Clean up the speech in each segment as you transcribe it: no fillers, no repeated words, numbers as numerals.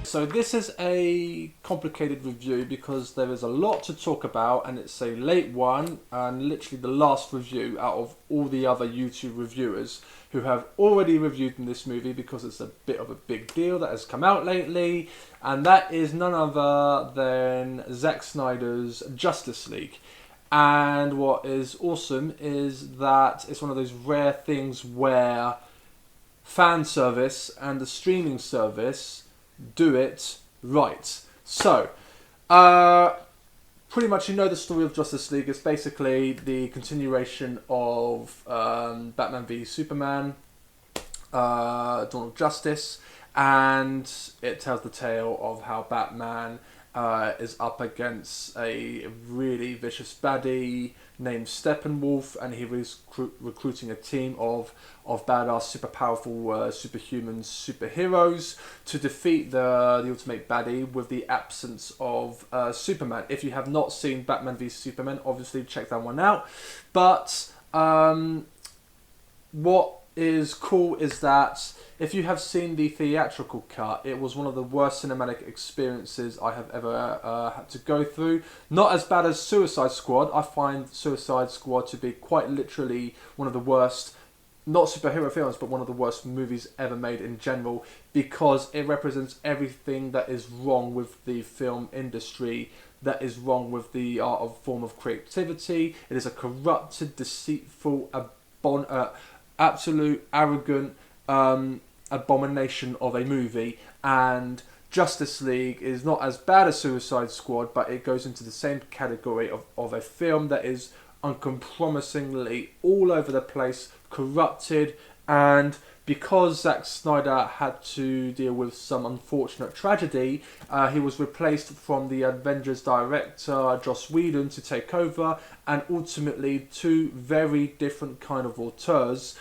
So this is a complicated review because there is a lot to talk about, and it's a late one and literally the last review out of all the other YouTube reviewers who have already reviewed this movie because it's a bit of a big deal that has come out lately, and that is none other than Zack Snyder's Justice League. And what is awesome is that it's one of those rare things where fan service and the streaming service do it right. So, pretty much you know the story of Justice League. It's basically the continuation of Batman v Superman, Dawn of Justice, and it tells the tale of how Batman is up against a really vicious baddie named Steppenwolf, and he was recruiting a team of badass, super powerful, superhuman superheroes to defeat the ultimate baddie with the absence of Superman. If you have not seen Batman v Superman, obviously check that one out. But what is cool is that if you have seen the theatrical cut, it was one of the worst cinematic experiences I have ever had to go through. Not as bad as Suicide Squad. I find Suicide Squad to be quite literally one of the worst, not superhero films, but one of the worst movies ever made in general, because it represents everything that is wrong with the film industry, that is wrong with the art of form of creativity. It is a corrupted, deceitful, absolute arrogant abomination of a movie, and Justice League is not as bad as Suicide Squad, but it goes into the same category of a film that is uncompromisingly all over the place, corrupted, and because Zack Snyder had to deal with some unfortunate tragedy, he was replaced from the Avengers director Joss Whedon to take over, and ultimately two very different kind of auteurs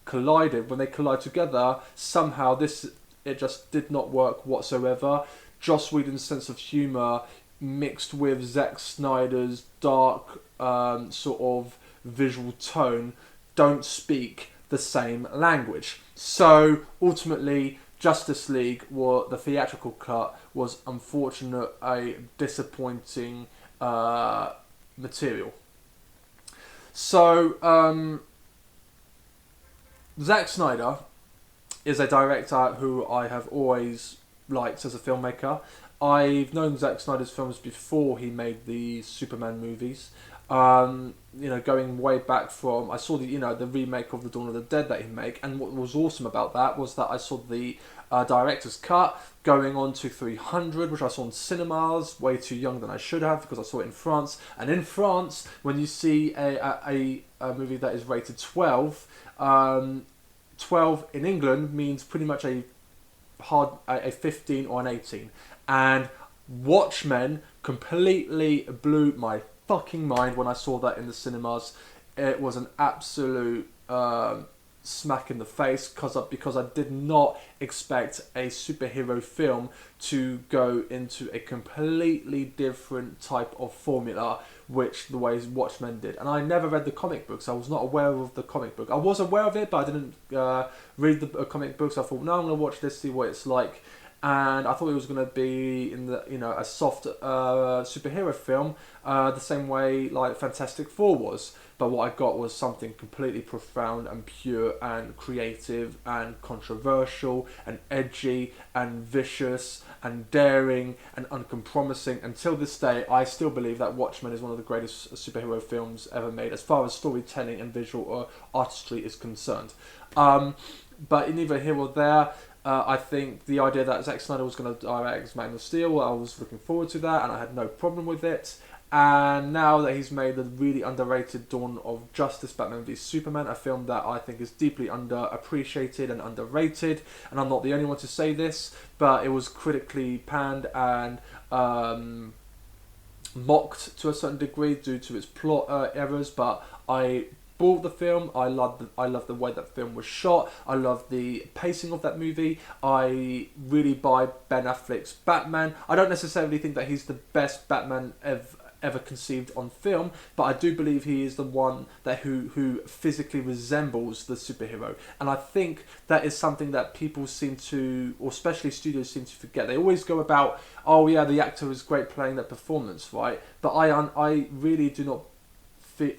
collided. When they collide together, somehow it just did not work whatsoever. Joss Whedon's sense of humour mixed with Zack Snyder's dark sort of visual tone don't speak the same language. So ultimately, Justice League, the theatrical cut, was unfortunate, a disappointing material. So Zack Snyder is a director who I have always liked as a filmmaker. I've known Zack Snyder's films before he made the Superman movies. Going way back from, I saw the remake of the Dawn of the Dead that he made, and what was awesome about that was that I saw the director's cut going on to 300, which I saw in cinemas, way too young than I should have because I saw it in France. And in France, when you see a movie that is rated 12, 12 in England means pretty much a 15 or an 18. And Watchmen completely blew my fucking mind when I saw that in the cinemas. It was an absolute smack in the face because I did not expect a superhero film to go into a completely different type of formula, which the way Watchmen did. And I never read the comic books. I was not aware of the comic book. I was aware of it, but I didn't read the comic books. I thought, no, I'm going to watch this, see what it's like. And I thought it was going to be in a soft superhero film, the same way like Fantastic Four was. But what I got was something completely profound and pure and creative and controversial and edgy and vicious and daring and uncompromising. Until this day, I still believe that Watchmen is one of the greatest superhero films ever made as far as storytelling and visual artistry is concerned. But neither here or there. I think the idea that Zack Snyder was going to direct Man of Steel, I was looking forward to that, and I had no problem with it. And now that he's made the really underrated Dawn of Justice, Batman v Superman, a film that I think is deeply underappreciated and underrated, and I'm not the only one to say this, but it was critically panned and mocked to a certain degree due to its plot errors, but I bought the film. I love the way that film was shot. I love the pacing of that movie. I really buy Ben Affleck's Batman. I don't necessarily think that he's the best Batman ever conceived on film, but I do believe he is the one that who physically resembles the superhero. And I think that is something that people seem to, or especially studios seem to forget. They always go about, oh yeah, the actor is great playing that performance, right? But I really do not.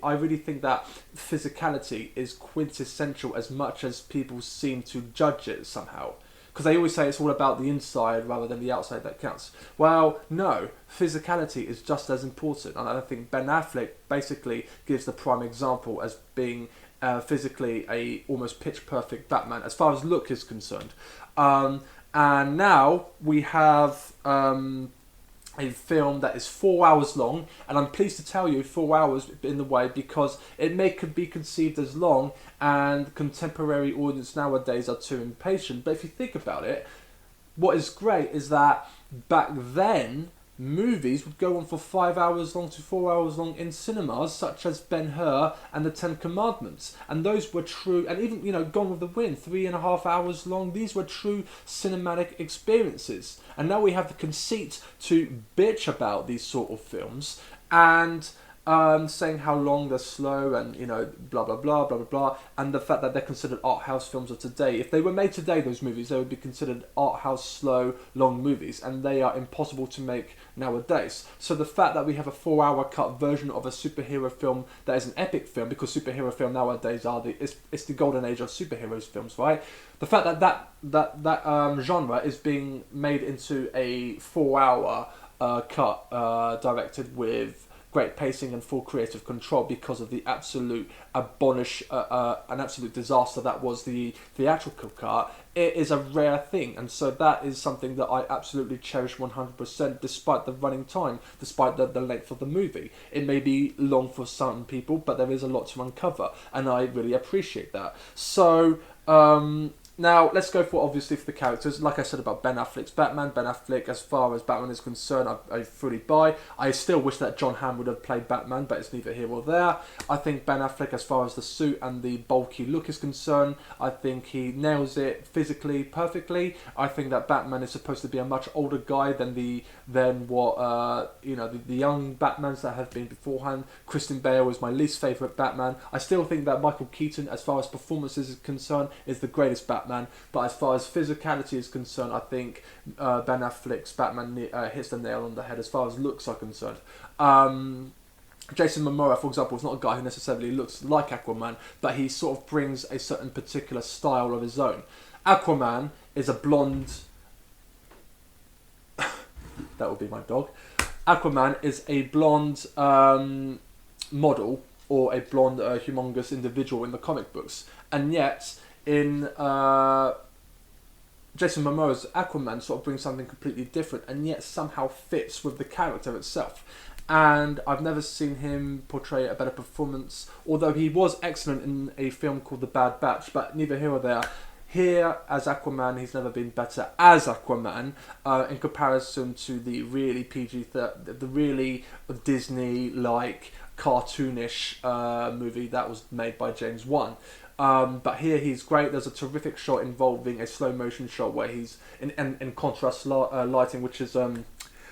I really think that physicality is quintessential as much as people seem to judge it somehow. Because they always say it's all about the inside rather than the outside that counts. Well, no, physicality is just as important. And I think Ben Affleck basically gives the prime example as being physically a almost pitch perfect Batman as far as look is concerned. And now we have a film that is 4 hours long, and I'm pleased to tell you 4 hours in the way because it could be conceived as long, and contemporary audience nowadays are too impatient. But if you think about it, what is great is that back then movies would go on for 5 hours long to 4 hours long in cinemas, such as Ben-Hur and the Ten Commandments, and those were true. And even Gone with the Wind, 3.5 hours long. These were true cinematic experiences. And now we have the conceit to bitch about these sort of films and saying how long they're slow and blah blah blah blah blah blah, and the fact that they're considered art house films of today. If they were made today, those movies, they would be considered art house slow long movies, and they are impossible to make nowadays. So the fact that we have a 4-hour cut version of a superhero film that is an epic film, because superhero film nowadays it's the golden age of superheroes films, right? The fact that genre is being made into a 4-hour cut, directed with great pacing and full creative control because of the absolute an absolute disaster that was the theatrical cut. It is a rare thing, and so that is something that I absolutely cherish 100%, despite the running time, despite the length of the movie. It may be long for some people, but there is a lot to uncover, and I really appreciate that. So now, let's go for the characters. Like I said about Ben Affleck's Batman, Ben Affleck, as far as Batman is concerned, I fully buy. I still wish that John Hamm would have played Batman, but it's neither here or there. I think Ben Affleck, as far as the suit and the bulky look is concerned, I think he nails it physically perfectly. I think that Batman is supposed to be a much older guy than the young Batmans that have been beforehand. Christian Bale is my least favourite Batman. I still think that Michael Keaton, as far as performances is concerned, is the greatest Batman. But as far as physicality is concerned, I think Ben Affleck's Batman hits the nail on the head as far as looks are concerned. Jason Momoa, for example, is not a guy who necessarily looks like Aquaman, but he sort of brings a certain particular style of his own. Aquaman is a blonde... that would be my dog. Aquaman is a blonde model, or a blonde humongous individual in the comic books, and yet in Jason Momoa's Aquaman sort of brings something completely different, and yet somehow fits with the character itself. And I've never seen him portray a better performance, although he was excellent in a film called The Bad Batch, but neither here or there. Here, as Aquaman, he's never been better as Aquaman in comparison to the really the really Disney-like cartoonish movie that was made by James Wan. But here he's great. There's a terrific shot involving a slow motion shot where he's in contrast lighting, which is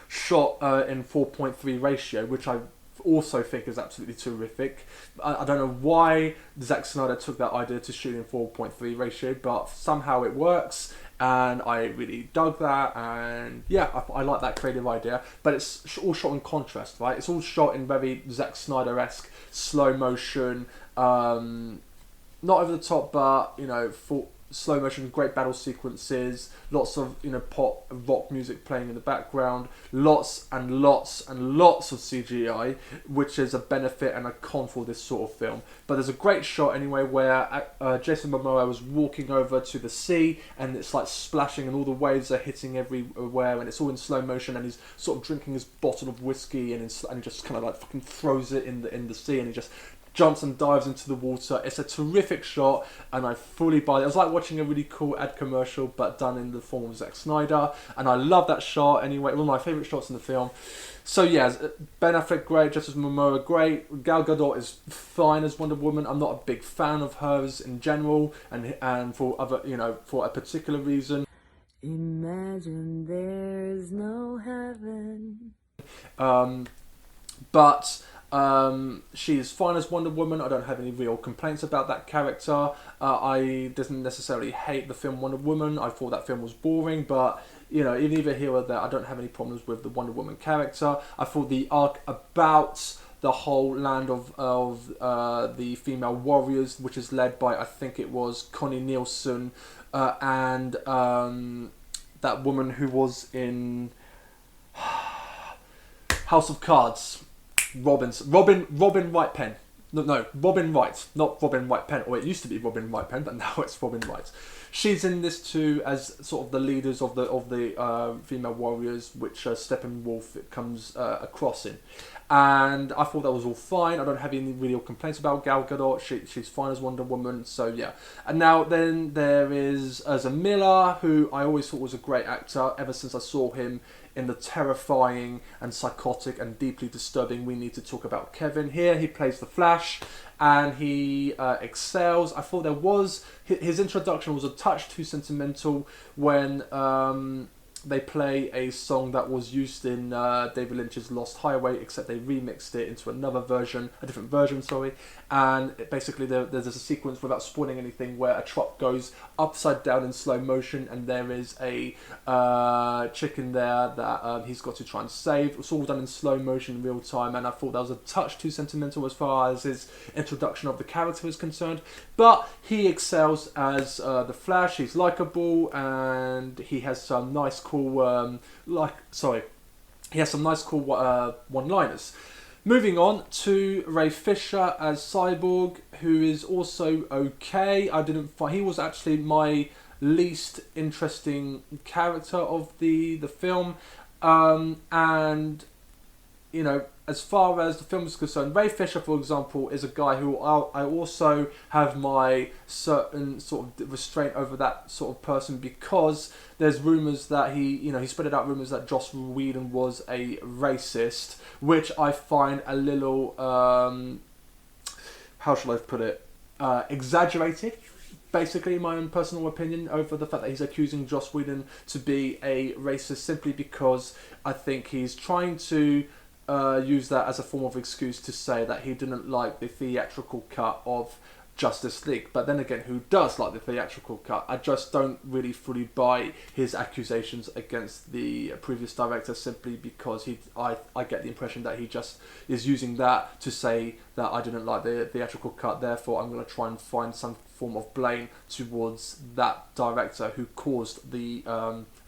shot in 4.3 ratio, which I also think is absolutely terrific. I don't know why Zack Snyder took that idea to shoot in 4.3 ratio, but somehow it works, and I really dug that. And yeah, I like that creative idea. But it's all shot in contrast, right? It's all shot in very Zack Snyder-esque slow motion. Not over the top, but full slow motion, great battle sequences, lots of pop rock music playing in the background, lots and lots and lots of CGI, which is a benefit and a con for this sort of film. But there's a great shot anyway where Jason Momoa was walking over to the sea, and it's like splashing, and all the waves are hitting everywhere, and it's all in slow motion, and he's sort of drinking his bottle of whiskey, and he just kind of like fucking throws it in the sea, and he just jumps and dives into the water. It's a terrific shot, and I fully buy it. It was like watching a really cool ad commercial, but done in the form of Zack Snyder, and I love that shot anyway. One of my favourite shots in the film. So yeah, Ben Affleck great, Jason Momoa great. Gal Gadot is fine as Wonder Woman. I'm not a big fan of hers in general, and for other for a particular reason. Imagine there's no heaven. But she is fine as Wonder Woman. I don't have any real complaints about that character. I didn't necessarily hate the film Wonder Woman. I thought that film was boring, but even either here or there, I don't have any problems with the Wonder Woman character. I thought the arc about the whole land of the female warriors, which is led by, I think it was Connie Nielsen, and that woman who was in House of Cards, Robin Wright Penn. No, Robin Wright, not Robin Wright Penn. Or it used to be Robin Wright Penn, but now it's Robin Wright. She's in this too as sort of the leaders of the female warriors, which Steppenwolf comes across in. And I thought that was all fine. I don't have any real complaints about Gal Gadot. She's fine as Wonder Woman, so yeah. And now then there is Ezra Miller, who I always thought was a great actor ever since I saw him in the terrifying and psychotic and deeply disturbing We Need to Talk About Kevin. Here he plays the Flash, and he excels. I thought his introduction was a touch too sentimental when they play a song that was used in David Lynch's Lost Highway, except they remixed it into a different version, and basically there's a sequence, without spoiling anything, where a truck goes upside down in slow motion, and there is a chicken there that he's got to try and save. It's all done in slow motion in real time, and I thought that was a touch too sentimental as far as his introduction of the character is concerned, but he excels as the Flash. He's likeable, and he has some nice cool one-liners. Moving on to Ray Fisher as Cyborg, who is also okay. He was actually my least interesting character of the film, and as far as the film is concerned, Ray Fisher, for example, is a guy who I also have my certain sort of restraint over that sort of person, because there's rumours that he spread out rumours that Joss Whedon was a racist, which I find a little, how shall I put it, exaggerated. Basically, in my own personal opinion, over the fact that he's accusing Joss Whedon to be a racist, simply because I think he's trying to use that as a form of excuse to say that he didn't like the theatrical cut of Justice League. But then again, who does like the theatrical cut? I just don't really fully buy his accusations against the previous director, simply because I get the impression that he just is using that to say that I didn't like the theatrical cut, therefore I'm going to try and find some form of blame towards that director who caused the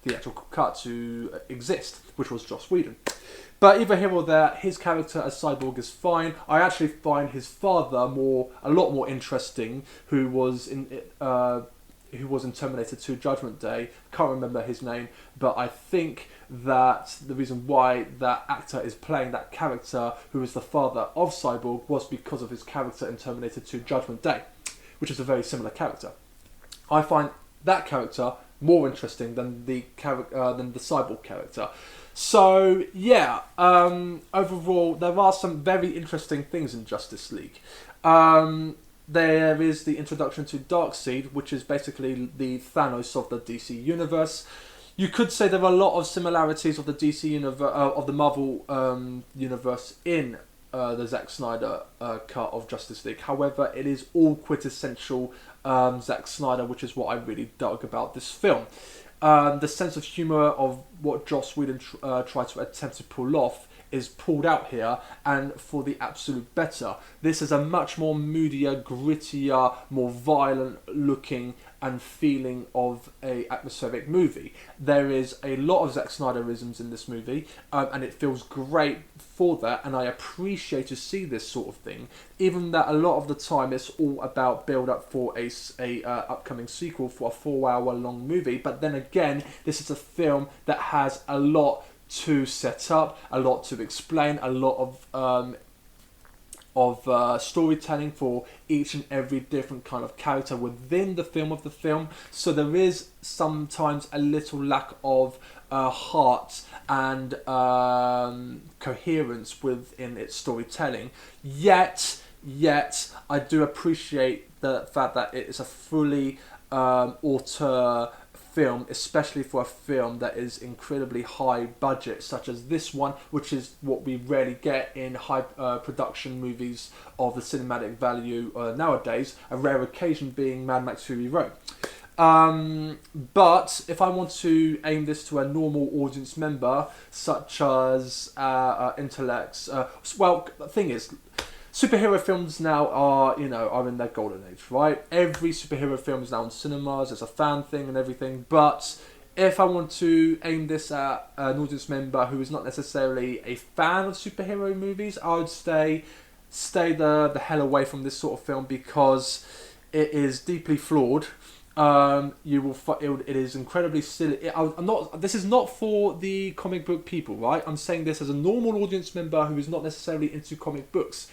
theatrical cut to exist, which was Joss Whedon. But either here or there, his character as Cyborg is fine. I actually find his father a lot more interesting, who was in Terminator 2 Judgment Day. Can't remember his name, but I think that the reason why that actor is playing that character, who is the father of Cyborg, was because of his character in Terminator 2 Judgment Day, which is a very similar character. I find that character more interesting than the Cyborg character. So yeah, overall there are some very interesting things in Justice League. There is the introduction to Darkseid, which is basically the Thanos of the DC universe. You could say there are a lot of similarities of the DC universe, of the Marvel universe in the Zack Snyder cut of Justice League. However, it is all quintessential Zack Snyder, which is what I really dug about this film. The sense of humour of what Joss Whedon tried to attempt to pull off is pulled out here, and for the absolute better. This is a much more moodier, grittier, more violent looking and feeling of a atmospheric movie. There is a lot of Zack Snyderisms in this movie, and it feels great for that, and I appreciate to see this sort of thing, even that a lot of the time it's all about build up for a upcoming sequel for a 4-hour long movie. But then again, this is a film that has a lot to set up, a lot to explain, a lot of storytelling for each and every different kind of character within the film. So there is sometimes a little lack of heart and coherence within its storytelling. Yet I do appreciate the fact that it is a fully auteur film, especially for a film that is incredibly high budget, such as this one, which is what we rarely get in high production movies of the cinematic value nowadays, a rare occasion being Mad Max Fury Road. But if I want to aim this to a normal audience member, such as intellects, well, the thing is, superhero films now are in their golden age, right? Every superhero film is now in cinemas. It's a fan thing and everything. But if I want to aim this at an audience member who is not necessarily a fan of superhero movies, I would stay the hell away from this sort of film, because it is deeply flawed. It is incredibly silly. This is not for the comic book people, right? I'm saying this as a normal audience member who is not necessarily into comic books.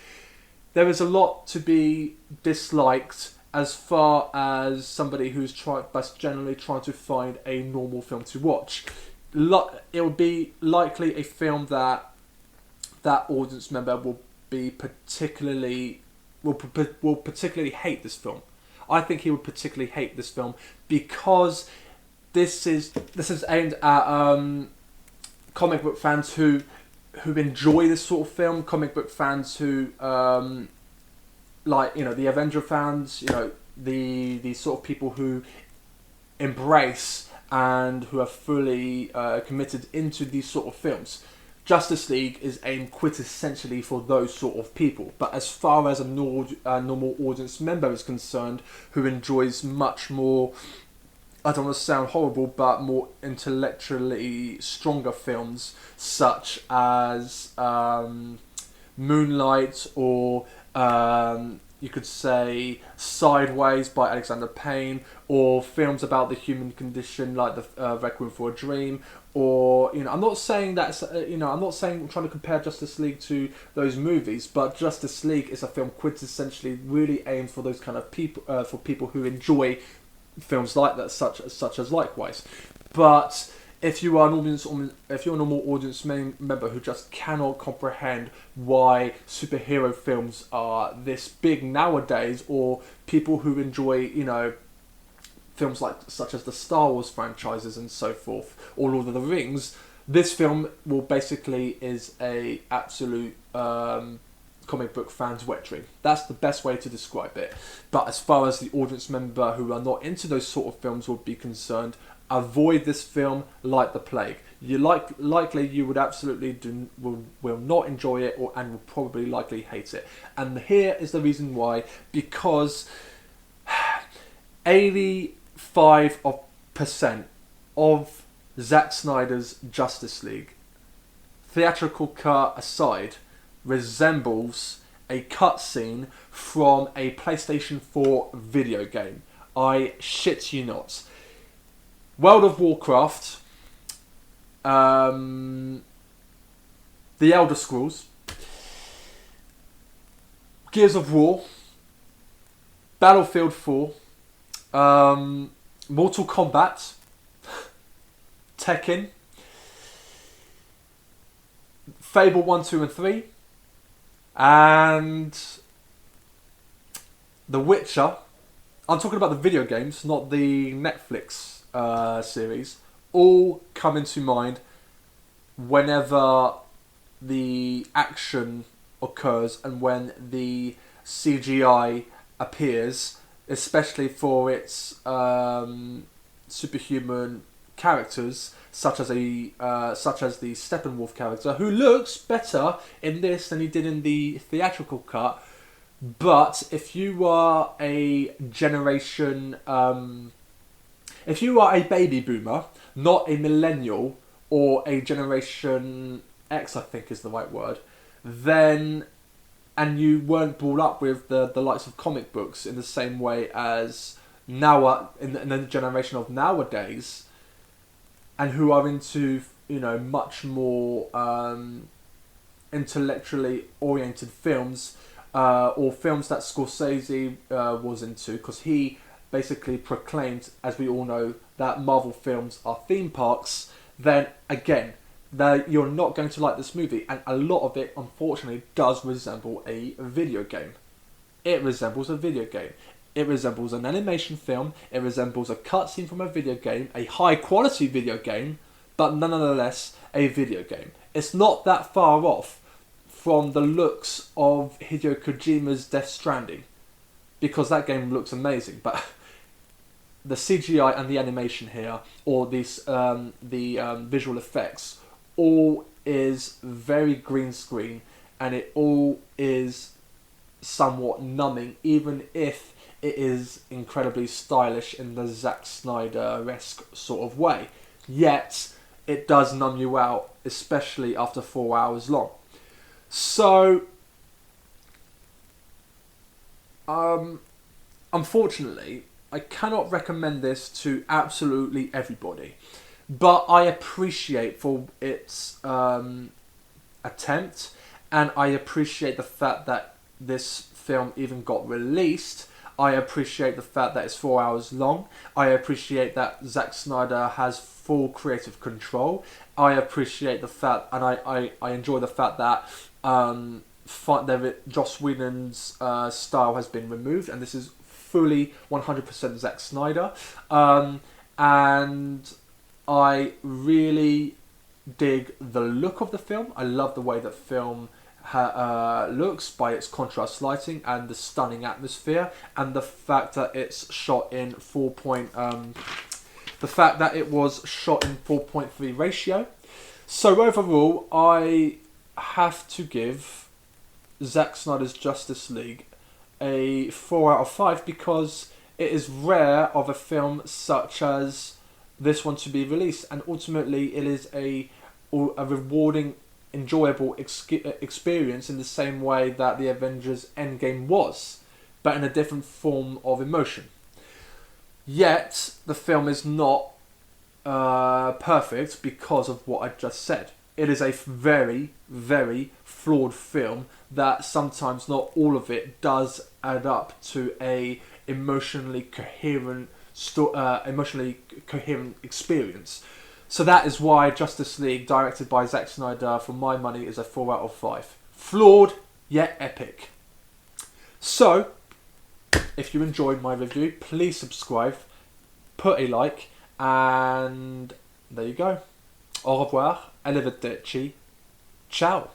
There is a lot to be disliked as far as somebody who's generally trying to find a normal film to watch. It would be likely a film that audience member will particularly hate this film. I think he would particularly hate this film because this is aimed at comic book fans who enjoy this sort of film, comic book fans who the Avenger fans, the sort of people who embrace and who are fully committed into these sort of films. Justice League is aimed quintessentially for those sort of people. But as far as a normal audience member is concerned, who enjoys much more, I don't want to sound horrible, but more intellectually stronger films, such as Moonlight, or you could say Sideways by Alexander Payne, or films about the human condition like the Requiem for a Dream, or I'm not saying I'm trying to compare Justice League to those movies, but Justice League is a film quintessentially really aimed for those kind of people, for people who enjoy films like that, such as Likewise. But if you are a normal audience member who just cannot comprehend why superhero films are this big nowadays, or people who enjoy films such as the Star Wars franchises and so forth, or Lord of the Rings, this film is a absolute comic book fan's wet dream. That's the best way to describe it. But as far as the audience member who are not into those sort of films would be concerned, avoid this film like the plague. Likely you would absolutely will not enjoy it, and will probably likely hate it. And here is the reason why: because 85% of Zack Snyder's Justice League, theatrical cut aside, resembles a cutscene from a PlayStation 4 video game. I shit you not. World of Warcraft, The Elder Scrolls, Gears of War, Battlefield 4, Mortal Kombat, Tekken, Fable 1, 2 and 3, and The Witcher. I'm talking about the video games, not the Netflix series. All come into mind whenever the action occurs and when the CGI appears, especially for its superhuman characters, such as the Steppenwolf character, who looks better in this than he did in the theatrical cut. But if you are a generation, if you are a baby boomer, not a millennial, or a Generation X, I think is the right word, then, and you weren't brought up with the likes of comic books in the same way as now in the generation of nowadays, and who are into much more intellectually oriented films, or films that Scorsese was into, because he basically proclaimed, as we all know, that Marvel films are theme parks, then again, you're not going to like this movie. And a lot of it, unfortunately, does resemble a video game. It resembles a video game. It resembles an animation film. It resembles a cutscene from a video game, a high quality video game, but nonetheless a video game. It's not that far off from the looks of Hideo Kojima's Death Stranding, because that game looks amazing. But the CGI and the animation here, or the visual effects, all is very green screen, and it all is somewhat numbing, even if it is incredibly stylish in the Zack Snyder-esque sort of way. Yet, it does numb you out, especially after 4 hours long. So, unfortunately, I cannot recommend this to absolutely everybody, but I appreciate for its attempt, and I appreciate the fact that this film even got released. I appreciate the fact that it's 4 hours long. I appreciate that Zack Snyder has full creative control. I appreciate the fact, and I enjoy the fact that Joss Whedon's style has been removed, and this is fully 100% Zack Snyder. And I really dig the look of the film. I love the way that film looks by its contrast lighting and the stunning atmosphere, and the fact that it's shot in the fact that it was shot in 4.3 ratio. So overall, I have to give Zack Snyder's Justice League a 4 out of 5, because it is rare of a film such as this one to be released, and ultimately it is a rewarding, enjoyable experience in the same way that the Avengers Endgame was, but in a different form of emotion. Yet the film is not perfect because of what I just said. It is a very, very flawed film that sometimes not all of it does add up to a emotionally coherent experience. So that is why Justice League, directed by Zack Snyder, for my money, is a 4 out of 5. Flawed, yet epic. So, if you enjoyed my review, please subscribe, put a like, and there you go. Au revoir, arrivederci, ciao.